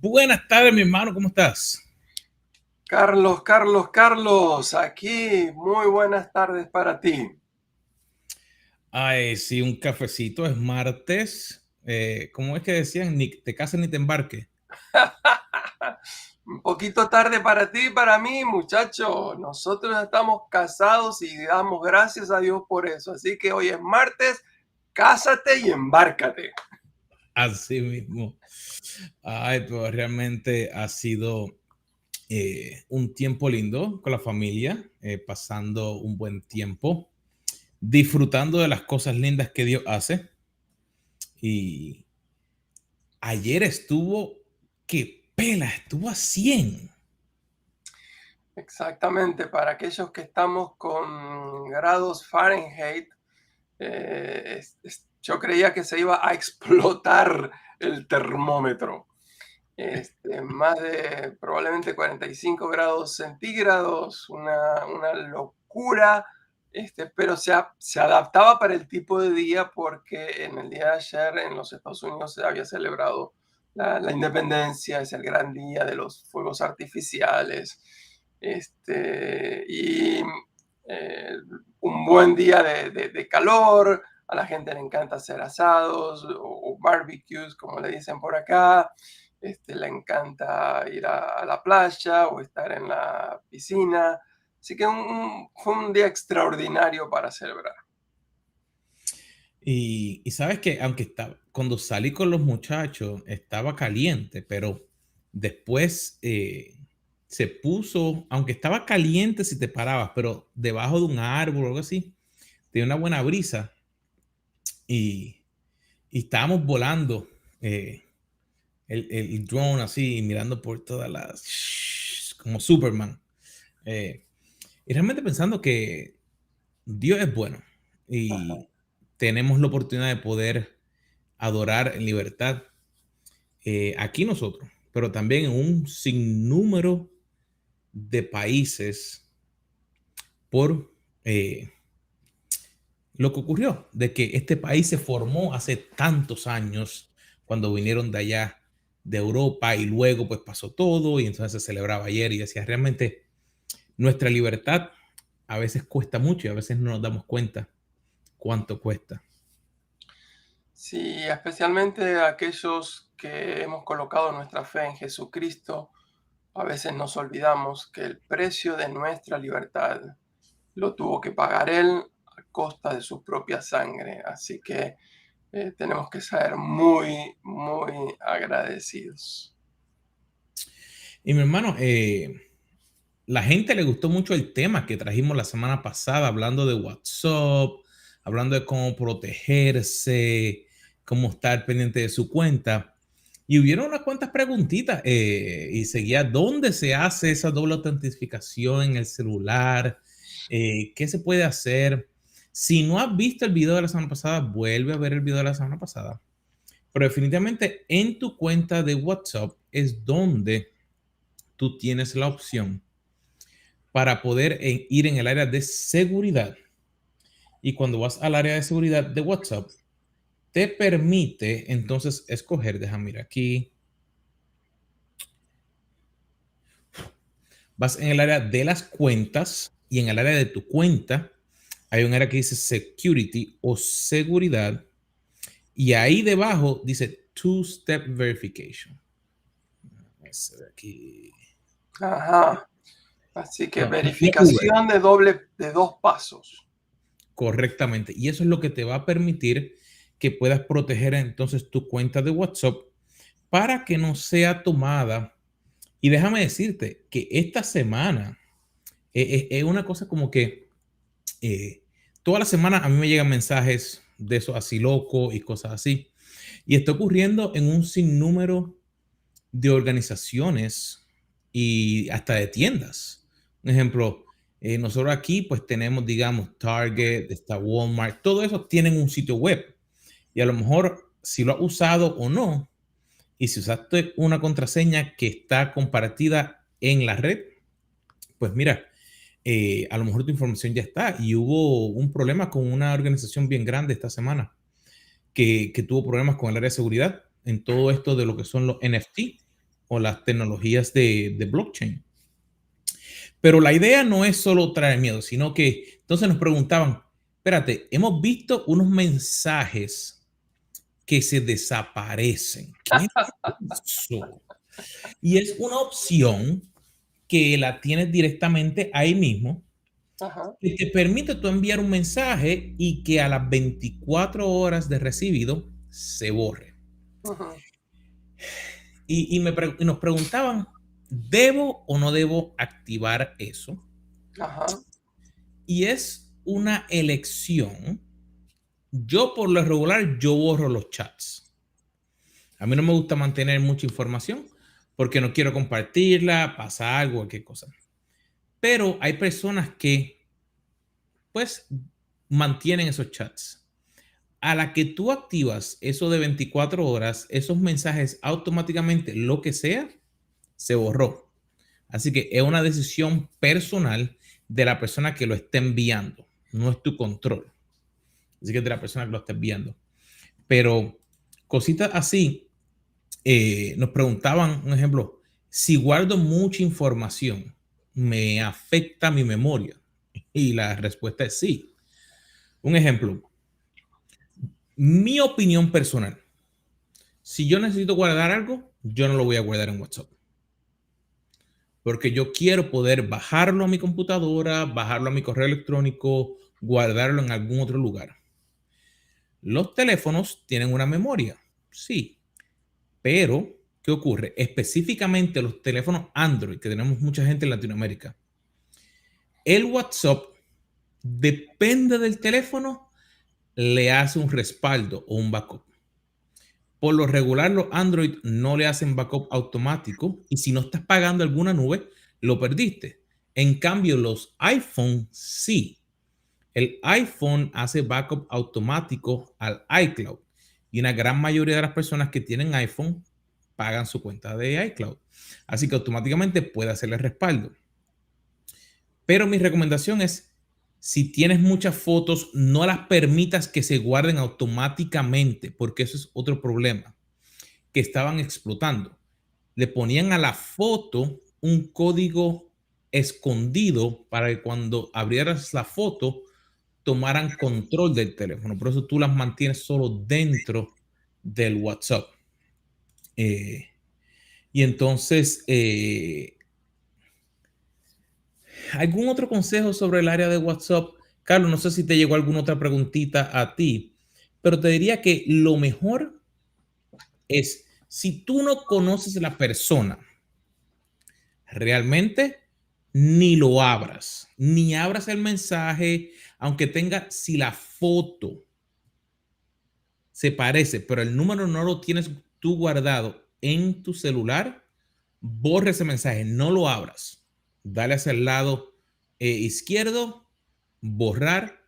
Buenas tardes, mi hermano, ¿cómo estás? Carlos, aquí muy buenas tardes para ti. Ay, sí, un cafecito, es martes. ¿Cómo es que decían? Ni te cases ni te embarques. Un poquito tarde para ti y para mí, muchacho. Nosotros estamos casados y damos gracias a Dios por eso. Así que hoy es martes, cásate y embárcate. Así mismo. Ay, pero realmente ha sido un tiempo lindo con la familia, pasando un buen tiempo, disfrutando de las cosas lindas que Dios hace. Y ayer estuvo, qué pela, estuvo a 100. Exactamente, para aquellos que estamos con grados Fahrenheit, yo creía que se iba a explotar el termómetro. Más de probablemente 45 grados centígrados, una locura, pero se adaptaba para el tipo de día porque en el día de ayer en los Estados Unidos se había celebrado la independencia, es el gran día de los fuegos artificiales, y eh, un buen día de calor, a la gente le encanta hacer asados o barbecues, como le dicen por acá. Le encanta ir a la playa o estar en la piscina. Así que fue un día extraordinario para celebrar. Y sabes que aunque cuando salí con los muchachos estaba caliente, pero después se puso, aunque estaba caliente si te parabas, pero debajo de un árbol o algo así, tenía una buena brisa y, y estábamos volando eh, el drone así, mirando por todas las, como Superman. eh, y realmente pensando que Dios es bueno Ajá. y tenemos la oportunidad de poder adorar en libertad aquí nosotros, pero también en un sinnúmero de países por lo que ocurrió, de que este país se formó hace tantos años cuando vinieron de allá de Europa y luego pues pasó todo y entonces se celebraba ayer y decía realmente nuestra libertad a veces cuesta mucho y a veces no nos damos cuenta cuánto cuesta. Sí, especialmente aquellos que hemos colocado nuestra fe en Jesucristo, a veces nos olvidamos que el precio de nuestra libertad lo tuvo que pagar Él a costa de su propia sangre. Así que tenemos que ser muy, muy agradecidos. Y mi hermano, la gente le gustó mucho el tema que trajimos la semana pasada, hablando de WhatsApp, hablando de cómo protegerse, cómo estar pendiente de su cuenta. Y hubieron unas cuantas preguntitas y seguía dónde se hace esa doble autentificación en el celular, qué se puede hacer. Si no has visto el video de la semana pasada, vuelve a ver el video de la semana pasada. Pero definitivamente en tu cuenta de WhatsApp es donde tú tienes la opción para poder ir en el área de seguridad. Y cuando vas al área de seguridad de WhatsApp, te permite entonces escoger, déjame mirar aquí, vas en el área de las cuentas y en el área de tu cuenta hay un área que dice security o seguridad y ahí debajo dice two-step verification. Ese de aquí. Ajá. Así que No, V. verificación de dos pasos. Correctamente. Y eso es lo que te va a permitir que puedas proteger entonces tu cuenta de WhatsApp para que no sea tomada. Y déjame decirte que esta semana es una cosa como que toda la semana a mí me llegan mensajes de eso así loco y cosas así. Y está ocurriendo en un sinnúmero de organizaciones y hasta de tiendas. Un ejemplo, nosotros aquí pues tenemos, digamos, Target, está Walmart, todo eso tienen un sitio web. Y a lo mejor si lo has usado o no, y si usaste una contraseña que está compartida en la red, pues mira, a lo mejor tu información ya está. Y hubo un problema con una organización bien grande esta semana que tuvo problemas con el área de seguridad en todo esto de lo que son los NFT. o las tecnologías de blockchain. Pero la idea no es solo traer miedo, sino que entonces nos preguntaban, espérate, hemos visto unos mensajes que se desaparecen. ¿Qué es eso? Y es una opción que la tienes directamente ahí mismo, Ajá, que te permite tú enviar un mensaje y que a las 24 horas de recibido se borre. ujú, Y nos preguntaban, ¿debo o no debo activar eso? ajá, Y es una elección. Yo por lo regular, yo borro los chats. A mí no me gusta mantener mucha información porque no quiero compartirla, pasa algo, cualquier cosa. Pero hay personas que pues mantienen esos chats. A la que tú activas eso de 24 horas, esos mensajes automáticamente, lo que sea, se borró. Así que es una decisión personal de la persona que lo está enviando. No es tu control. Así que es de la persona que lo está enviando. Pero cositas así, nos preguntaban, un ejemplo, si guardo mucha información, ¿me afecta mi memoria? Y la respuesta es sí. Un ejemplo, mi opinión personal. Si yo necesito guardar algo, yo no lo voy a guardar en WhatsApp. Porque yo quiero poder bajarlo a mi computadora, bajarlo a mi correo electrónico, guardarlo en algún otro lugar. Los teléfonos tienen una memoria, sí, pero ¿qué ocurre? Específicamente los teléfonos Android, que tenemos mucha gente en Latinoamérica, el WhatsApp, depende del teléfono, le hace un respaldo o un backup. Por lo regular, los Android no le hacen backup automático y si no estás pagando alguna nube, lo perdiste. En cambio, los iPhone sí. El iPhone hace backup automático al iCloud y una gran mayoría de las personas que tienen iPhone pagan su cuenta de iCloud. Así que automáticamente puede hacerle respaldo. Pero mi recomendación es, si tienes muchas fotos, no las permitas que se guarden automáticamente, porque eso es otro problema que estaban explotando. Le ponían a la foto un código escondido para que cuando abrieras la foto tomaran control del teléfono. Por eso tú las mantienes solo dentro del WhatsApp. Eh, y entonces, ¿algún otro consejo sobre el área de WhatsApp? Carlos, no sé si te llegó alguna otra preguntita a ti, pero te diría que lo mejor es, si tú no conoces a la persona, realmente ni lo abras, ni abras el mensaje, aunque tenga, si la foto se parece, pero el número no lo tienes tú guardado en tu celular, borre ese mensaje, no lo abras. Dale hacia el lado izquierdo, borrar,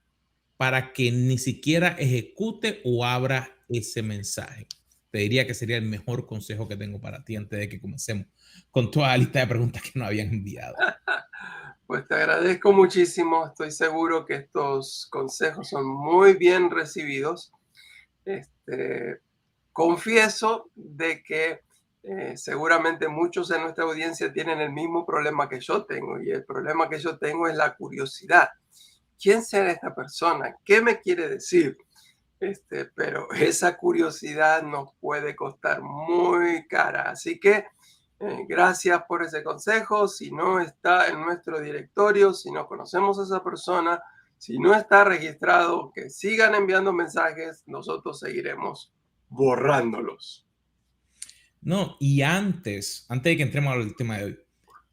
para que ni siquiera ejecute o abra ese mensaje. Te diría que sería el mejor consejo que tengo para ti antes de que comencemos con toda la lista de preguntas que nos habían enviado. pues te agradezco muchísimo. Estoy seguro que estos consejos son muy bien recibidos. Este, confieso de que seguramente muchos de nuestra audiencia tienen el mismo problema que yo tengo y el problema que yo tengo es la curiosidad. ¿Quién será esta persona? ¿Qué me quiere decir? Pero esa curiosidad nos puede costar muy cara. Así que gracias por ese consejo. Si no está en nuestro directorio, si no conocemos a esa persona, si no está registrado, que sigan enviando mensajes, nosotros seguiremos borrándolos. No, y antes de que entremos al tema de hoy,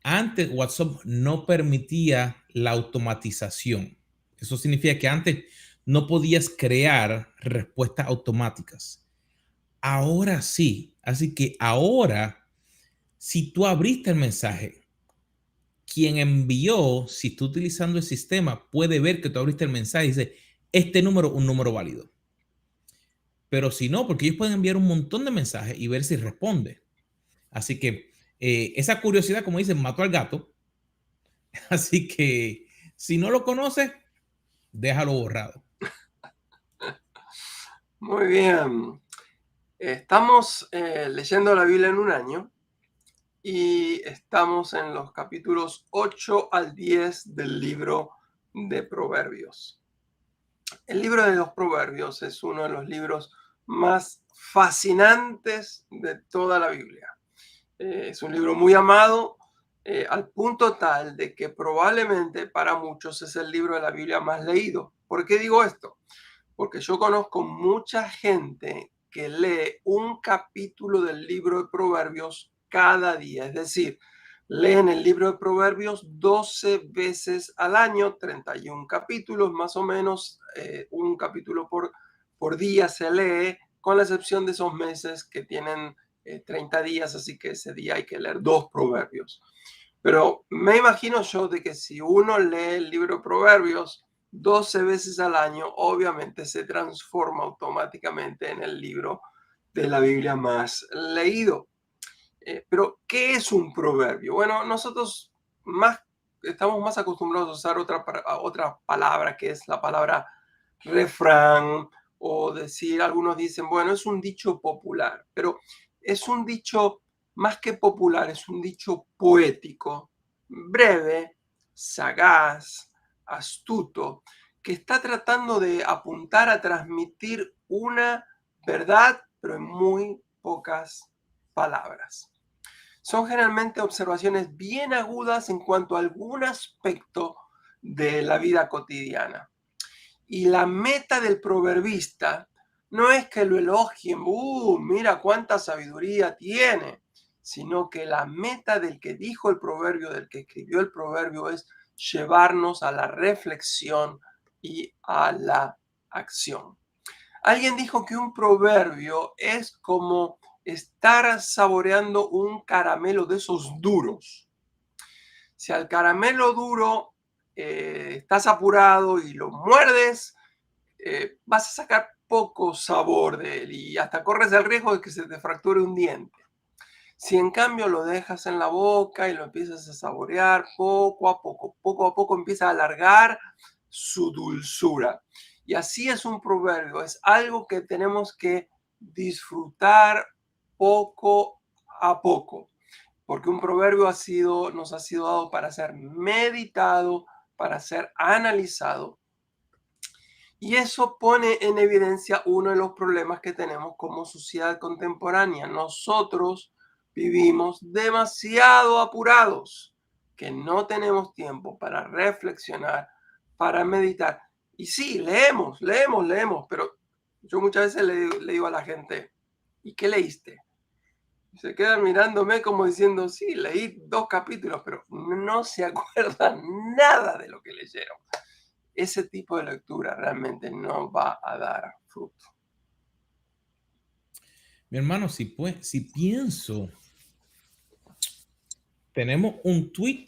antes WhatsApp no permitía la automatización. Eso significa que antes no podías crear respuestas automáticas. Ahora sí. Así que ahora, si tú abriste el mensaje, quien envió, si está utilizando el sistema, puede ver que tú abriste el mensaje y dice, este número, un número válido. Pero si no, porque ellos pueden enviar un montón de mensajes y ver si responde. Así que esa curiosidad, como dicen, mató al gato. Así que si no lo conoces, déjalo borrado. Muy bien. Estamos leyendo la Biblia en un año y estamos en los capítulos 8 al 10 del libro de Proverbios. El libro de los Proverbios es uno de los libros más fascinantes de toda la Biblia. Es un libro muy amado, al punto tal de que probablemente para muchos es el libro de la Biblia más leído. ¿Por qué digo esto? Porque yo conozco mucha gente que lee un capítulo del libro de Proverbios cada día. Es decir, leen el libro de Proverbios 12 veces al año, 31 capítulos más o menos, un capítulo por día se lee, con la excepción de esos meses que tienen 30 días, así que ese día hay que leer 2 proverbios. Pero me imagino yo de que si uno lee el libro de Proverbios 12 veces al año, obviamente se transforma automáticamente en el libro de la Biblia más leído. Pero, ¿qué es un proverbio? Bueno, nosotros más, estamos más acostumbrados a usar otra palabra, que es la palabra refrán, o decir, algunos dicen, bueno, es un dicho popular, pero es un dicho más que popular, es un dicho poético, breve, sagaz, astuto, que está tratando de apuntar a transmitir una verdad, pero en muy pocas palabras. Son generalmente observaciones bien agudas en cuanto a algún aspecto de la vida cotidiana. Y la meta del proverbista no es que lo elogien, mira cuánta sabiduría tiene, sino que la meta del que dijo el proverbio, del que escribió el proverbio, es llevarnos a la reflexión y a la acción. Alguien dijo que un proverbio es como estar saboreando un caramelo de esos duros. Si al caramelo duro estás apurado y lo muerdes, vas a sacar poco sabor de él y hasta corres el riesgo de que se te fracture un diente. Si en cambio lo dejas en la boca y lo empiezas a saborear poco a poco empieza a alargar su dulzura. Y así es un proverbio, es algo que tenemos que disfrutar poco a poco, porque un proverbio nos ha sido dado para ser meditado, para ser analizado, y eso pone en evidencia uno de los problemas que tenemos como sociedad contemporánea. Nosotros vivimos demasiado apurados, que no tenemos tiempo para reflexionar, para meditar. Y sí, leemos, pero yo muchas veces le digo a la gente, ¿y qué leíste? Y se quedan mirándome como diciendo, sí, leí 2 capítulos, pero no se acuerdan nada de lo que leyeron. Ese tipo de lectura realmente no va a dar fruto. Mi hermano, si pienso, tenemos un tweet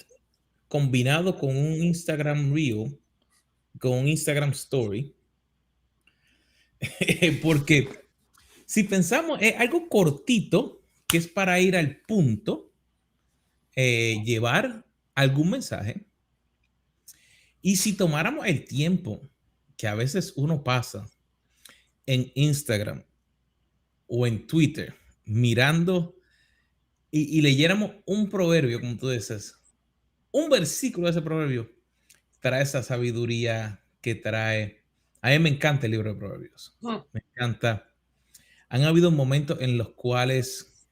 combinado con un Instagram Reel, con un Instagram Story, porque si pensamos, es algo cortito, que es para ir al punto, llevar algún mensaje, y si tomáramos el tiempo que a veces uno pasa en Instagram o en Twitter mirando y leyéramos un proverbio, como tú dices, un versículo de ese proverbio, trae esa sabiduría que trae. A mí me encanta el libro de Proverbios. Mm. Me encanta. Han habido momentos en los cuales,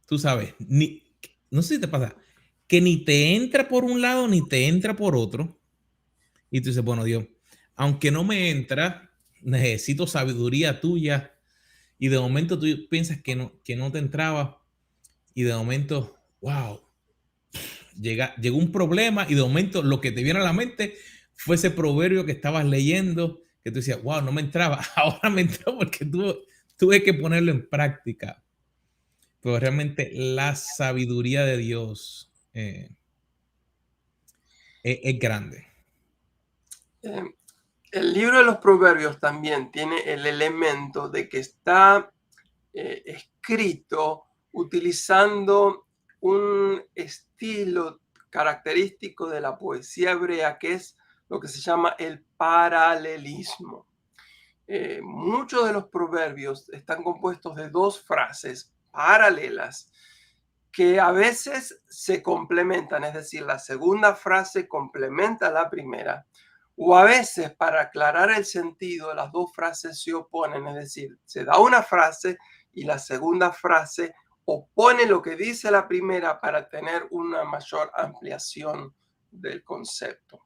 tú sabes, no sé si te pasa, que ni te entra por un lado ni te entra por otro. Y tú dices, bueno, Dios, aunque no me entra, necesito sabiduría tuya. Y de momento tú piensas que no te entraba. Y de momento, wow, llegó un problema. Y de momento lo que te viene a la mente fue ese proverbio que estabas leyendo, que tú decías, wow, no me entraba. Ahora me entró porque tuve que ponerlo en práctica. Pero realmente la sabiduría de Dios es grande. Eh, el libro de los proverbios también tiene el elemento de que está escrito utilizando un estilo característico de la poesía hebrea, que es lo que se llama el paralelismo. Muchos de los proverbios están compuestos de 2 frases paralelas que a veces se complementan, es decir, la segunda frase complementa la primera, o a veces para aclarar el sentido las dos frases se oponen, es decir, se da una frase y la segunda frase opone lo que dice la primera para tener una mayor ampliación del concepto.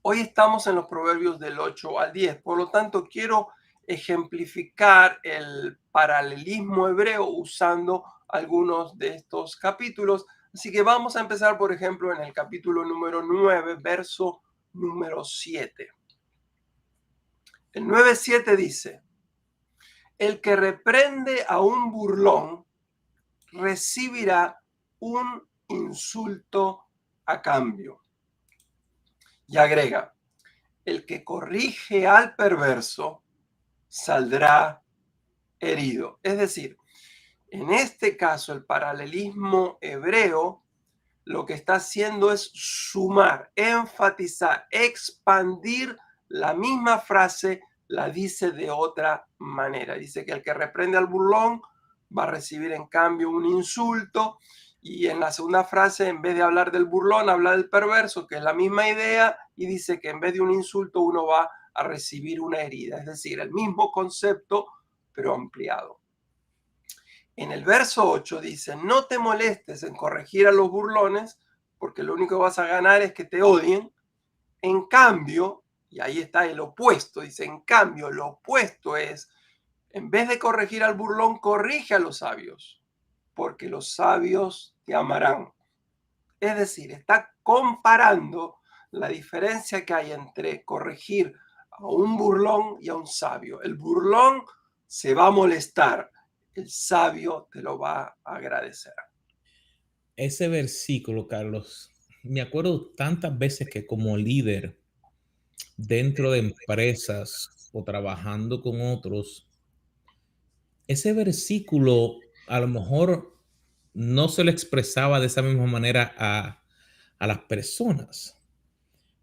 Hoy estamos en los proverbios del 8 al 10, por lo tanto quiero ejemplificar el paralelismo hebreo usando algunos de estos capítulos. Así que vamos a empezar, por ejemplo, en el capítulo número 9, verso número 7. El 9:7 dice: el que reprende a un burlón recibirá un insulto a cambio. Y agrega: el que corrige al perverso saldrá herido. Es decir, en este caso, el paralelismo hebreo lo que está haciendo es sumar, enfatizar, expandir la misma frase, la dice de otra manera. Dice que el que reprende al burlón va a recibir en cambio un insulto, y en la segunda frase, en vez de hablar del burlón, habla del perverso, que es la misma idea, y dice que en vez de un insulto uno va a recibir una herida. Es decir, el mismo concepto, pero ampliado. En el verso 8 dice: no te molestes en corregir a los burlones, porque lo único que vas a ganar es que te odien. En cambio, y ahí está el opuesto, dice, en cambio, lo opuesto es, en vez de corregir al burlón, corrige a los sabios, porque los sabios te amarán. Es decir, está comparando la diferencia que hay entre corregir a un burlón y a un sabio. El burlón se va a molestar, el sabio te lo va a agradecer. Ese versículo, Carlos, me acuerdo tantas veces que como líder dentro de empresas o trabajando con otros, ese versículo a lo mejor no se lo expresaba de esa misma manera a las personas,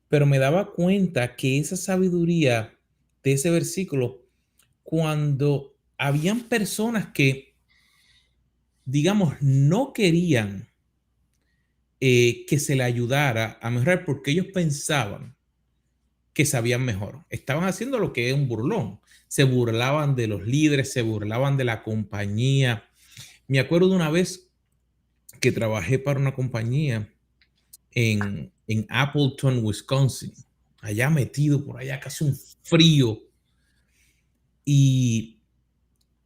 pero me daba cuenta que esa sabiduría de ese versículo, cuando habían personas que, digamos, no querían que se le ayudara a mejorar porque ellos pensaban que sabían mejor. Estaban haciendo lo que es un burlón. Se burlaban de los líderes, se burlaban de la compañía. Me acuerdo de una vez que trabajé para una compañía en Appleton, Wisconsin, allá metido por allá, casi un frío. Y,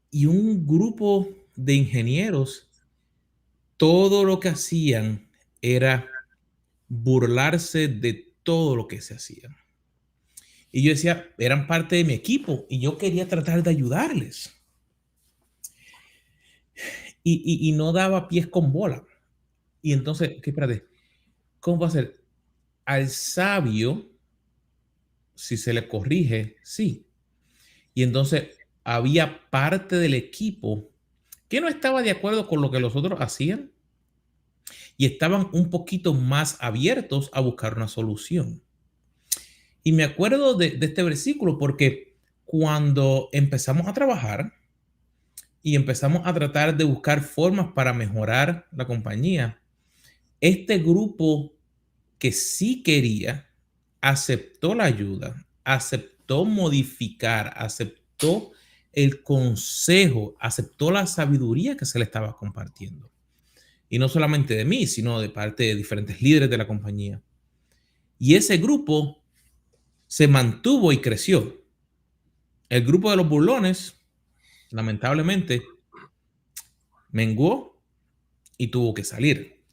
y un grupo de ingenieros, todo lo que hacían era burlarse de todo lo que se hacía. Y yo decía, eran parte de mi equipo y yo quería tratar de ayudarles. Y no daba pies con bola. Y entonces, ¿qué espérate? ¿Cómo va a ser? Al sabio, si se le corrige, sí. Y entonces había parte del equipo que no estaba de acuerdo con lo que los otros hacían y estaban un poquito más abiertos a buscar una solución. Y me acuerdo de este versículo porque cuando empezamos a trabajar y empezamos a tratar de buscar formas para mejorar la compañía, este grupo que sí quería aceptó la ayuda, aceptó modificar, aceptó el consejo, aceptó la sabiduría que se le estaba compartiendo. Y no solamente de mí, sino de parte de diferentes líderes de la compañía. Y ese grupo se mantuvo y creció. El grupo de los burlones, lamentablemente, menguó y tuvo que salir.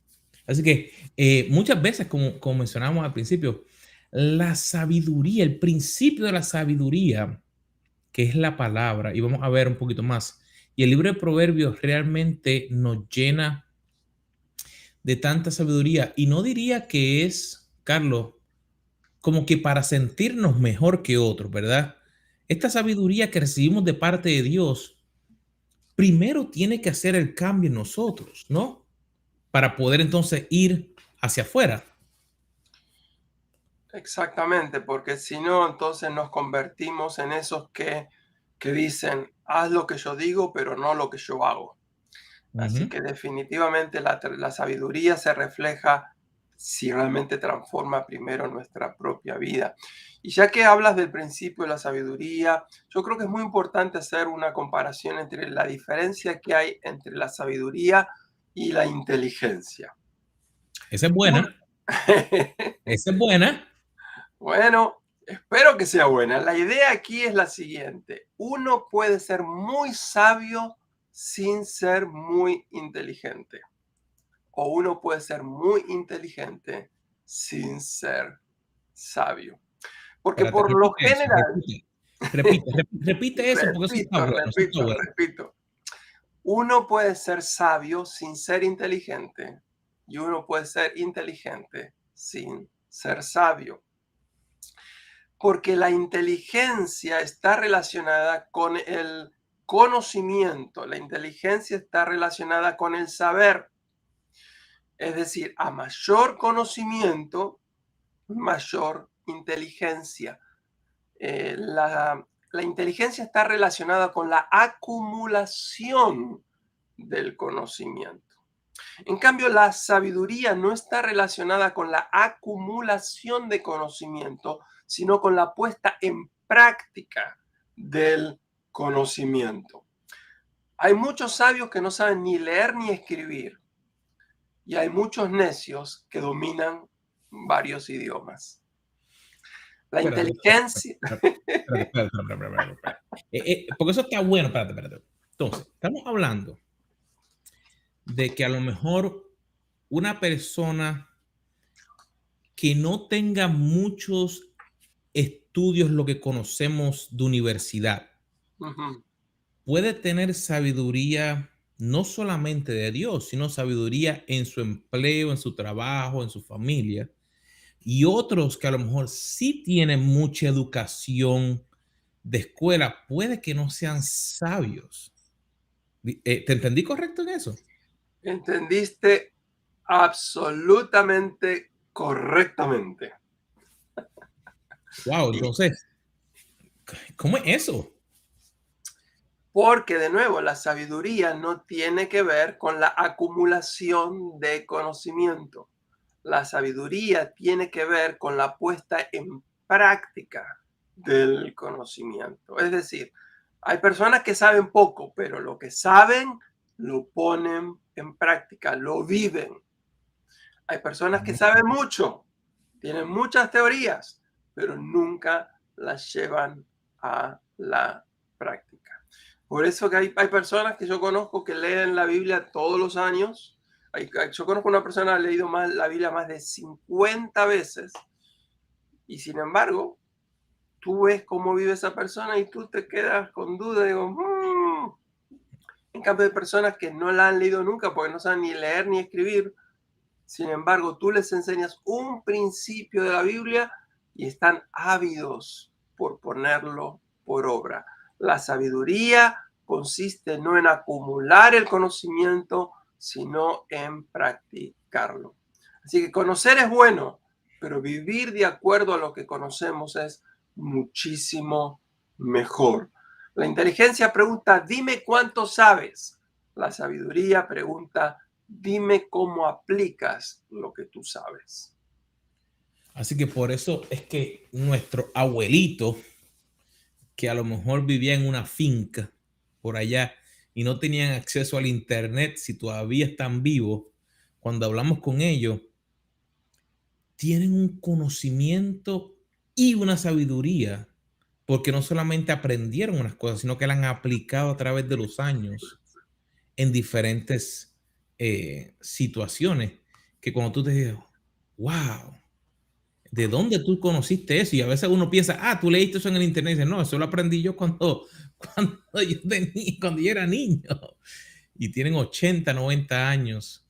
Así que muchas veces, como mencionamos al principio, la sabiduría, el principio de la sabiduría, que es la palabra, y vamos a ver un poquito más. Y el libro de Proverbios realmente nos llena de tanta sabiduría. Y no diría que es, Carlos, como que para sentirnos mejor que otros, ¿verdad? Esta sabiduría que recibimos de parte de Dios, primero tiene que hacer el cambio en nosotros, ¿no? Para poder entonces ir hacia afuera. Exactamente, porque si no, entonces nos convertimos en esos que dicen: haz lo que yo digo, pero no lo que yo hago. Así Ujú. que definitivamente la sabiduría se refleja si realmente transforma primero nuestra propia vida. Y ya que hablas del principio de la sabiduría, yo creo que es muy importante hacer una comparación entre la diferencia que hay entre la sabiduría y la inteligencia. Esa es Un- buena. Esa es buena. Bueno, espero que sea buena. La idea aquí es la siguiente. Uno puede ser muy sabio sin ser muy inteligente. O uno puede ser muy inteligente sin ser sabio. Porque Espérate, por lo repite eso, general, repite eso porque eso está bueno. repito, uno puede ser sabio sin ser inteligente y uno puede ser inteligente sin ser sabio. Porque la inteligencia está relacionada con el conocimiento, la inteligencia está relacionada con el saber. Es decir, a mayor conocimiento, mayor inteligencia. La inteligencia está relacionada con la acumulación del conocimiento. En cambio, la sabiduría no está relacionada con la acumulación de conocimiento, sino con la puesta en práctica del conocimiento. Hay muchos sabios que no saben ni leer ni escribir, y hay muchos necios que dominan varios idiomas. La Espérate, inteligencia, espérate. Porque eso está bueno, espérate. Entonces, estamos hablando de que a lo mejor una persona que no tenga muchos estudios, lo que conocemos de universidad, ujú, puede tener sabiduría no solamente de Dios, sino sabiduría en su empleo, en su trabajo, en su familia. Y otros que a lo mejor sí tienen mucha educación de escuela, puede que no sean sabios. ¿Te entendí correcto en eso? entendiste absolutamente correctamente. Wow, Y entonces, ¿cómo es eso? porque de nuevo, la sabiduría no tiene que ver con la acumulación de conocimiento. La sabiduría tiene que ver con la puesta en práctica del conocimiento. Es decir, hay personas que saben poco, pero lo que saben lo ponen en práctica, lo viven. Hay personas que saben mucho, tienen muchas teorías, pero nunca las llevan a la práctica. Por eso que hay personas que yo conozco que leen la Biblia todos los años. Yo conozco una persona que ha leído más, la Biblia más de 50 veces y sin embargo, tú ves cómo vive esa persona y tú te quedas con duda. Digo, En cambio, hay personas que no la han leído nunca porque no saben ni leer ni escribir. Sin embargo, tú les enseñas un principio de la Biblia y están ávidos por ponerlo por obra. La sabiduría consiste no en acumular el conocimiento, sino en practicarlo. Así que conocer es bueno, pero vivir de acuerdo a lo que conocemos es muchísimo mejor. La inteligencia pregunta, dime cuánto sabes. La sabiduría pregunta, dime cómo aplicas lo que tú sabes. Así que por eso es que nuestro abuelito, que a lo mejor vivía en una finca por allá y no tenían acceso al internet, si todavía están vivos, cuando hablamos con ellos, tienen un conocimiento y una sabiduría, porque no solamente aprendieron unas cosas, sino que la han aplicado a través de los años en diferentes situaciones, que cuando tú te dices, wow, ¿de dónde tú conociste eso? Y a veces uno piensa, ah, tú leíste eso en el internet. Y dice, no, eso lo aprendí yo cuando yo era niño. Y tienen 80, 90 años.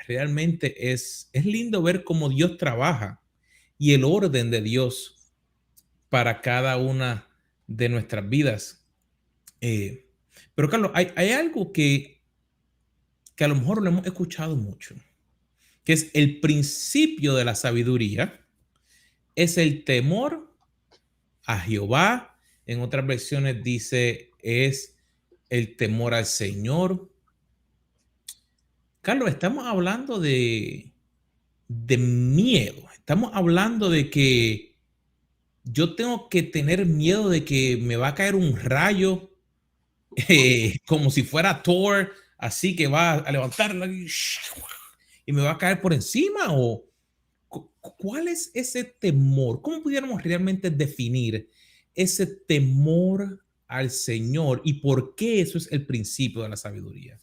Realmente es lindo ver cómo Dios trabaja y el orden de Dios para cada una de nuestras vidas. Eh, pero Carlos, hay algo que a lo mejor lo hemos escuchado mucho, que es el principio de la sabiduría, es el temor a Jehová. En otras versiones dice es el temor al Señor. Carlos, estamos hablando de miedo. Estamos hablando de que yo tengo que tener miedo de que me va a caer un rayo, como si fuera Thor, así que va a levantarla y me va a caer por encima. ¿O cuál es ese temor? ¿Cómo pudiéramos realmente definir ese temor al Señor y por qué eso es el principio de la sabiduría?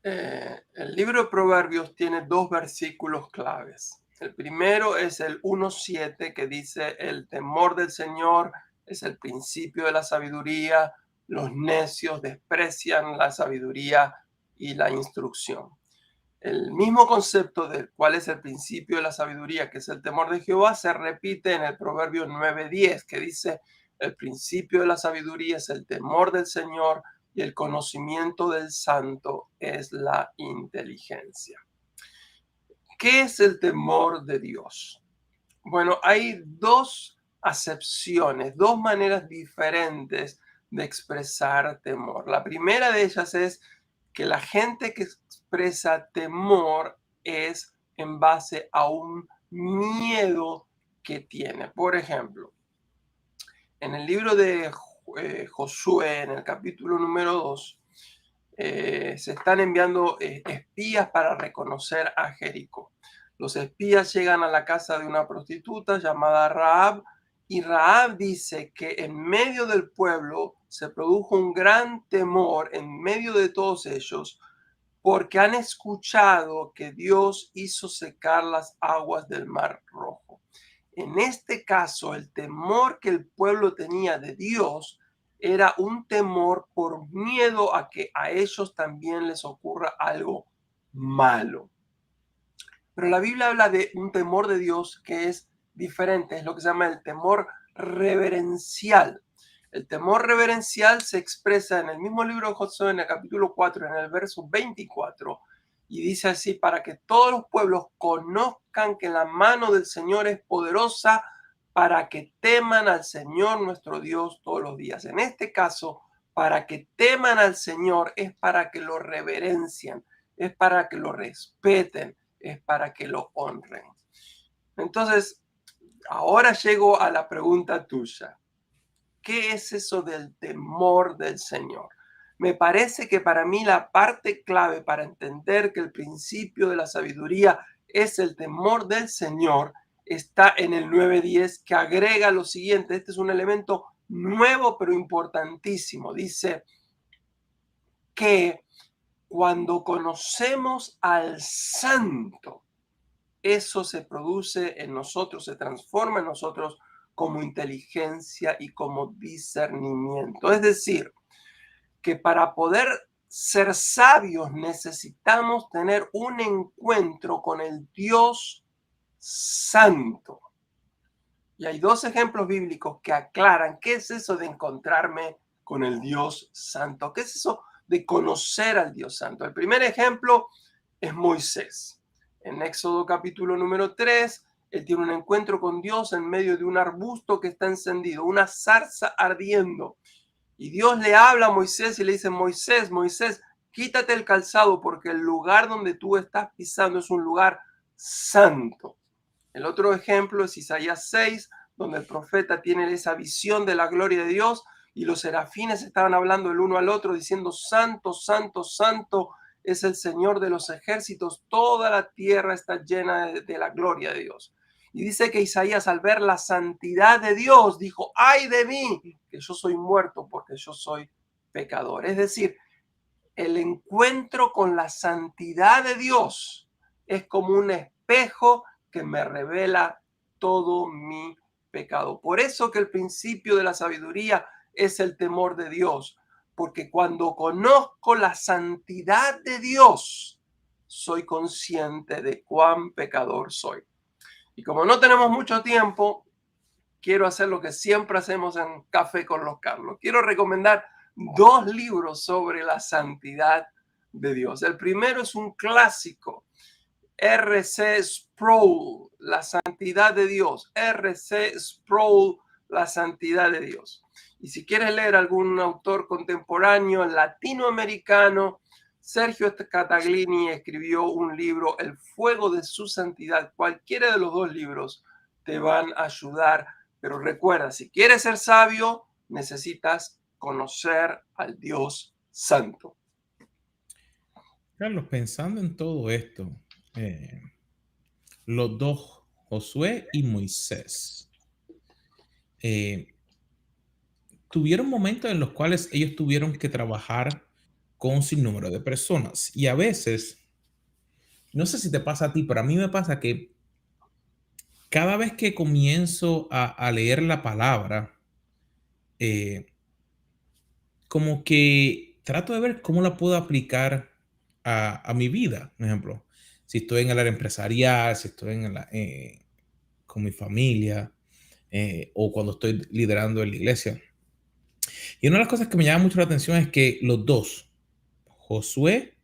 El libro de Proverbios tiene dos versículos claves. El primero es el 1:7 que dice, el temor del Señor es el principio de la sabiduría, los necios desprecian la sabiduría y la instrucción. El mismo concepto del cual es el principio de la sabiduría, que es el temor de Jehová, se repite en el Proverbio 9:10, que dice, el principio de la sabiduría es el temor del Señor y el conocimiento del santo es la inteligencia. ¿Qué es el temor de Dios? Bueno, hay dos acepciones, dos maneras diferentes de expresar temor. La primera de ellas es que la gente que expresa temor es en base a un miedo que tiene. Por ejemplo, en el libro de Josué, en el capítulo número 2, se están enviando espías para reconocer a Jericó. Los espías llegan a la casa de una prostituta llamada Rahab y Rahab dice que en medio del pueblo se produjo un gran temor en medio de todos ellos porque han escuchado que Dios hizo secar las aguas del Mar Rojo. En este caso, el temor que el pueblo tenía de Dios era un temor por miedo a que a ellos también les ocurra algo malo. Pero la Biblia habla de un temor de Dios que es diferente, es lo que se llama el temor reverencial. El temor reverencial se expresa en el mismo libro de Josué, en el capítulo 4, en el verso 24, y dice así, para que todos los pueblos conozcan que la mano del Señor es poderosa, para que teman al Señor nuestro Dios todos los días. En este caso, para que teman al Señor es para que lo reverencien, es para que lo respeten, es para que lo honren. Entonces, ahora llego a la pregunta tuya. ¿Qué es eso del temor del Señor? Me parece que para mí la parte clave para entender que el principio de la sabiduría es el temor del Señor está en el 9:10, que agrega lo siguiente. Este es un elemento nuevo pero importantísimo. Dice que cuando conocemos al Santo, eso se produce en nosotros, se transforma en nosotros como inteligencia y como discernimiento. Es decir, que para poder ser sabios necesitamos tener un encuentro con el Dios Santo. Y hay dos ejemplos bíblicos que aclaran qué es eso de encontrarme con el Dios Santo, qué es eso de conocer al Dios Santo. El primer ejemplo es Moisés. En Éxodo capítulo número 3, él tiene un encuentro con Dios en medio de un arbusto que está encendido, una zarza ardiendo. Y Dios le habla a Moisés y le dice, Moisés, Moisés, quítate el calzado porque el lugar donde tú estás pisando es un lugar santo. El otro ejemplo es Isaías 6, donde el profeta tiene esa visión de la gloria de Dios y los serafines estaban hablando el uno al otro diciendo, santo, santo, santo es el Señor de los ejércitos, toda la tierra está llena de la gloria de Dios. Y dice que Isaías al ver la santidad de Dios dijo, ay de mí, que yo soy muerto porque yo soy pecador. Es decir, el encuentro con la santidad de Dios es como un espejo que me revela todo mi pecado. Por eso que el principio de la sabiduría es el temor de Dios, porque cuando conozco la santidad de Dios, soy consciente de cuán pecador soy. Y como no tenemos mucho tiempo, quiero hacer lo que siempre hacemos en Café con los Carlos. Quiero recomendar dos libros sobre la santidad de Dios. El primero es un clásico, R.C. Sproul, La santidad de Dios. R.C. Sproul, La santidad de Dios. Y si quieres leer algún autor contemporáneo latinoamericano, Sergio Cataglini escribió un libro, El fuego de su santidad. Cualquiera de los dos libros te van a ayudar. Pero recuerda, si quieres ser sabio, necesitas conocer al Dios Santo. Carlos, pensando en todo esto, eh, los dos, Josué y Moisés, eh, tuvieron momentos en los cuales ellos tuvieron que trabajar con un sinnúmero de personas. Y a veces, no sé si te pasa a ti, pero a mí me pasa que cada vez que comienzo a leer la palabra, eh, como que trato de ver cómo la puedo aplicar a mi vida. Por ejemplo, si estoy en el área empresarial, si estoy con mi familia, o cuando estoy liderando en la iglesia. Y una de las cosas que me llama mucho la atención es que los dos, Josué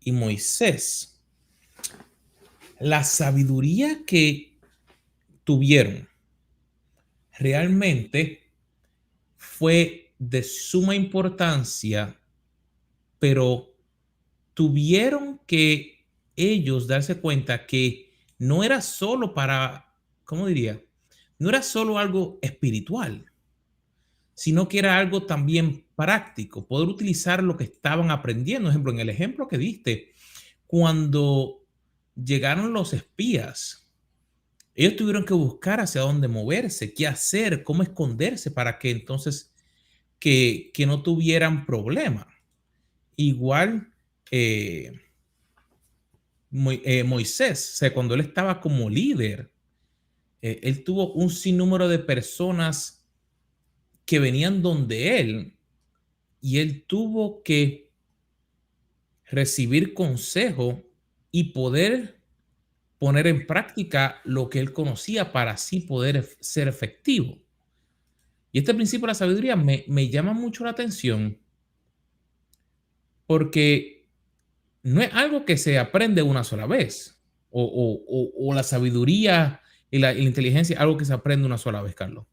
y Moisés, la sabiduría que tuvieron realmente fue de suma importancia, pero tuvieron que ellos darse cuenta que no era solo para, ¿cómo diría? No era solo algo espiritual, sino que era algo también práctico, poder utilizar lo que estaban aprendiendo. Por ejemplo, en el ejemplo que diste, cuando llegaron los espías, ellos tuvieron que buscar hacia dónde moverse, qué hacer, cómo esconderse para que entonces que no tuvieran problema. Igual Moisés, o sea, cuando él estaba como líder, él tuvo un sinnúmero de personas que venían donde él y él tuvo que recibir consejo y poder poner en práctica lo que él conocía para así poder ser efectivo. Y este principio de la sabiduría me llama mucho la atención porque no es algo que se aprende una sola vez o la sabiduría y la inteligencia, algo que se aprende una sola vez, Carlos.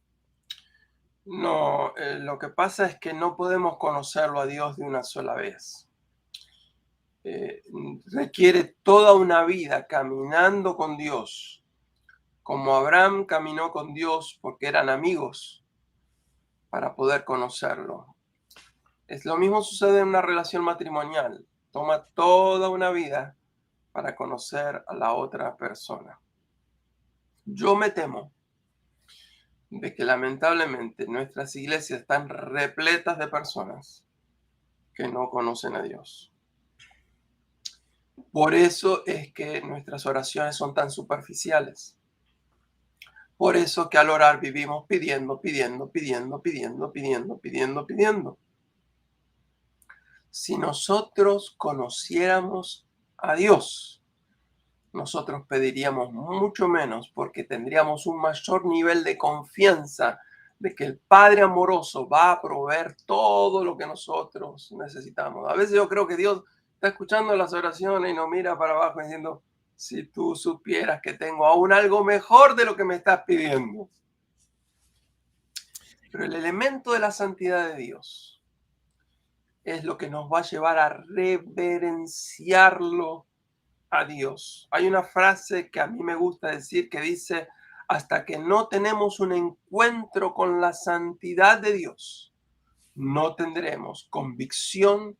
No, lo que pasa es que no podemos conocerlo a Dios de una sola vez. Requiere toda una vida caminando con Dios, como Abraham caminó con Dios porque eran amigos para poder conocerlo. Es lo mismo sucede en una relación matrimonial. Toma toda una vida para conocer a la otra persona. Yo me temo de que lamentablemente nuestras iglesias están repletas de personas que no conocen a Dios. Por eso es que nuestras oraciones son tan superficiales. Por eso que al orar vivimos pidiendo, pidiendo, pidiendo, pidiendo, pidiendo, pidiendo, pidiendo. Si nosotros conociéramos a Dios, nosotros pediríamos mucho menos porque tendríamos un mayor nivel de confianza de que el Padre amoroso va a proveer todo lo que nosotros necesitamos. A veces yo creo que Dios está escuchando las oraciones y nos mira para abajo diciendo, si tú supieras que tengo aún algo mejor de lo que me estás pidiendo. Pero el elemento de la santidad de Dios es lo que nos va a llevar a reverenciarlo a Dios. Hay una frase que a mí me gusta decir que dice, hasta que no tenemos un encuentro con la santidad de Dios, no tendremos convicción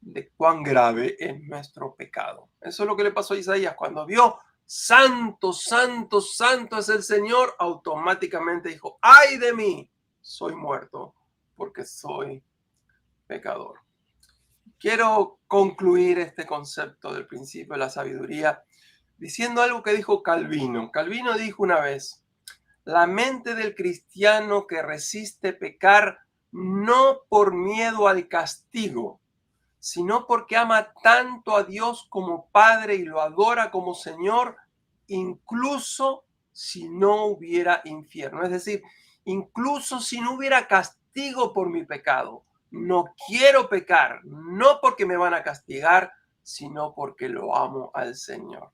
de cuán grave es nuestro pecado. Eso es lo que le pasó a Isaías cuando vio, santo, santo, santo es el Señor, automáticamente dijo, ay de mí, soy muerto porque soy pecador. Quiero concluir este concepto del principio de la sabiduría diciendo algo que dijo Calvino. Calvino dijo una vez, la mente del cristiano que resiste pecar no por miedo al castigo, sino porque ama tanto a Dios como Padre y lo adora como Señor, incluso si no hubiera infierno. Es decir, incluso si no hubiera castigo por mi pecado. No quiero pecar, no porque me van a castigar, sino porque lo amo al Señor.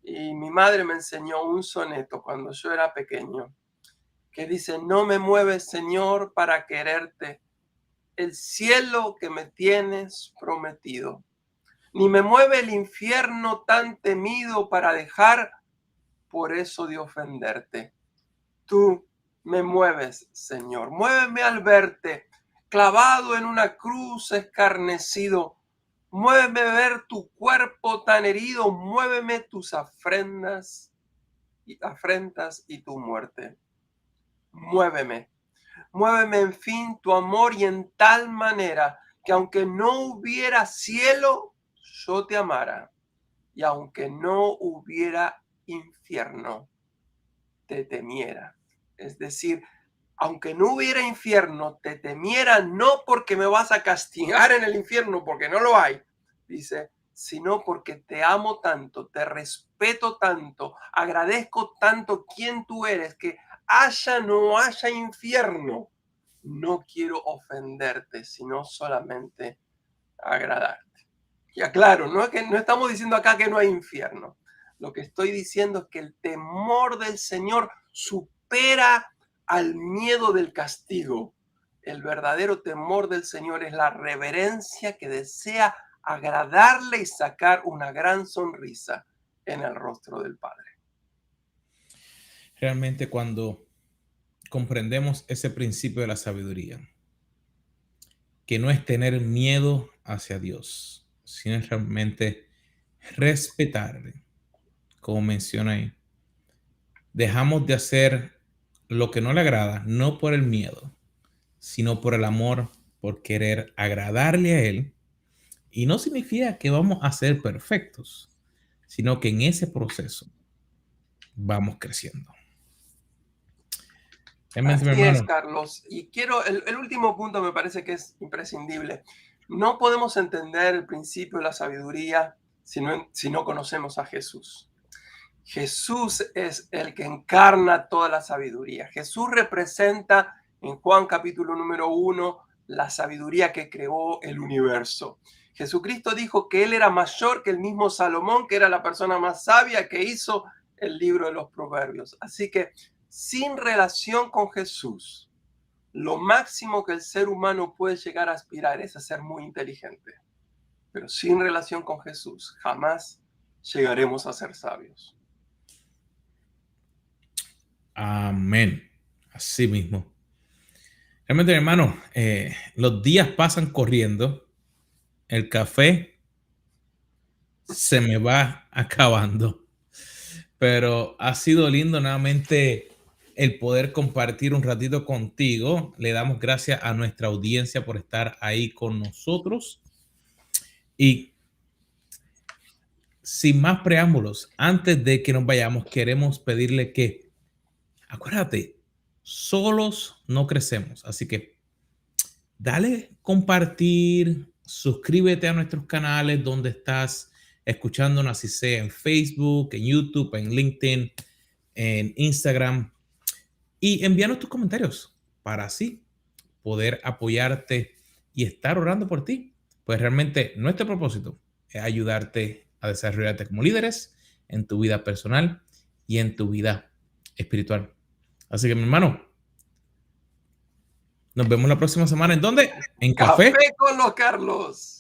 Y mi madre me enseñó un soneto cuando yo era pequeño que dice, no me mueves, Señor, para quererte, el cielo que me tienes prometido, ni me mueve el infierno tan temido para dejar por eso de ofenderte. Tú me mueves, Señor. Muéveme al verte clavado en una cruz escarnecido. Muéveme ver tu cuerpo tan herido. Muéveme tus afrentas y tu muerte. Muéveme. Muéveme, en fin, tu amor y en tal manera que aunque no hubiera cielo, yo te amara. Y aunque no hubiera infierno, te temiera. Es decir, aunque no hubiera infierno, te temiera no porque me vas a castigar en el infierno, porque no lo hay, dice, sino porque te amo tanto, te respeto tanto, agradezco tanto quién tú eres, que haya no haya infierno, no quiero ofenderte, sino solamente agradarte. Y aclaro, no es que no estamos diciendo acá que no hay infierno. Lo que estoy diciendo es que el temor del Señor supera al miedo del castigo. El verdadero temor del Señor es la reverencia que desea agradarle y sacar una gran sonrisa en el rostro del Padre. Realmente cuando comprendemos ese principio de la sabiduría, que no es tener miedo hacia Dios, sino es realmente respetarle, como menciona ahí. Dejamos de hacer lo que no le agrada, no por el miedo, sino por el amor, por querer agradarle a Él. Y no significa que vamos a ser perfectos, sino que en ese proceso vamos creciendo. Realmente, mi Así es, hermano, Carlos. Y quiero, el último punto me parece que es imprescindible. No podemos entender el principio de la sabiduría si no conocemos a Jesús. Jesús es el que encarna toda la sabiduría. Jesús representa en Juan capítulo número 1 la sabiduría que creó el universo. Jesucristo dijo que él era mayor que el mismo Salomón, que era la persona más sabia que hizo el libro de los Proverbios. Así que sin relación con Jesús, lo máximo que el ser humano puede llegar a aspirar es a ser muy inteligente. Pero sin relación con Jesús, jamás llegaremos a ser sabios. amén. Así mismo. Realmente, mi hermano, los días pasan corriendo, el café se me va acabando, pero ha sido lindo nuevamente el poder compartir un ratito contigo. Le damos gracias a nuestra audiencia por estar ahí con nosotros y sin más preámbulos, antes de que nos vayamos, queremos pedirle que, acuérdate, solos no crecemos, así que dale compartir, suscríbete a nuestros canales donde estás escuchándonos, así sea en Facebook, en YouTube, en LinkedIn, en Instagram, y envíanos tus comentarios para así poder apoyarte y estar orando por ti. Pues realmente nuestro propósito es ayudarte a desarrollarte como líderes en tu vida personal y en tu vida espiritual. Así que, mi hermano, nos vemos la próxima semana. ¿En dónde? En Café Café con los Carlos.